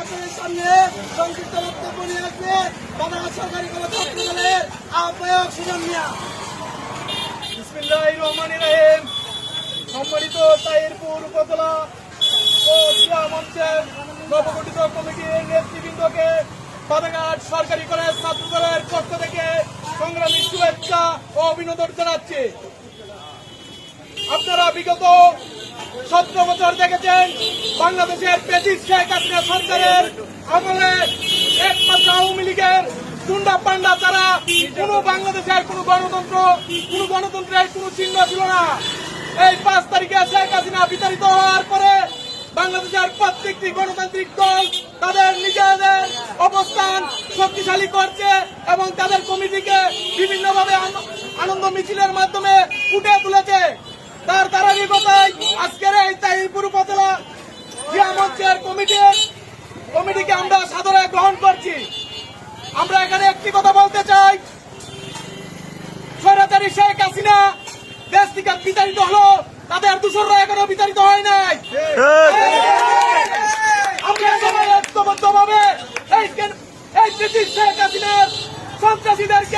আপনাদের সামনে সংক্ষিপ্ত বক্তব্য নিয়ে আসবে বাংলাদেশ সরকারি কলেজ ছাত্র দলের আহ্বায়ক সুজন মিয়া। বিসমিল্লাহির রহমানির রহিম। সম্মানিত তাহিরপুর উপজেলা ও ক্রীড়া মঞ্চের নবগঠিত কমিটির নেতৃবৃন্দকে বাদাঘাট সরকারি কলেজ ছাত্র দলের পক্ষ থেকে সংগ্রামী শুভেচ্ছা ও অভিনন্দন জানাচ্ছি। আপনারা বিগত 17 বছর দেখেছেন বাংলাদেশের প্রেসিডেন্ট শেখ হাসিনা সরকারের আমলে একমাত্র আওয়ামী লীগের গুন্ডা পান্ডা ছাড়া কোন বাংলাদেশের কোন গণতন্ত্রের কোন চিহ্ন ছিল না। এই 5 তারিখে শেখ হাসিনা বিতাড়িত হওয়ার পরে বাংলাদেশের প্রত্যেকটি গণতান্ত্রিক দল তাদের নিজেদের অবস্থান শক্তিশালী করছে এবং তাদের কমিটিকে বিভিন্নভাবে আনন্দ মিছিলের মাধ্যমে ফুটিয়ে তুলেছে। তার ধারাবাহিকতায় আজকের এই তাহিরপুর উপজেলা ক্রীড়া মঞ্চের কমিটিকে আমরা সাদরে গ্রহণ করছি। আমরা এখানে একটি কথা বলতে চাই, স্বৈরাচারী শেখ হাসিনা দেশ থেকে বিতাড়িত হলো, তাদের দূষণরা এখনো বিতাড়িত হয় নাই। আমরা সবাই ঐক্যবদ্ধভাবে এই ব্রিটিশ শেখ হাসিনার সন্ত্রাসীদেরকে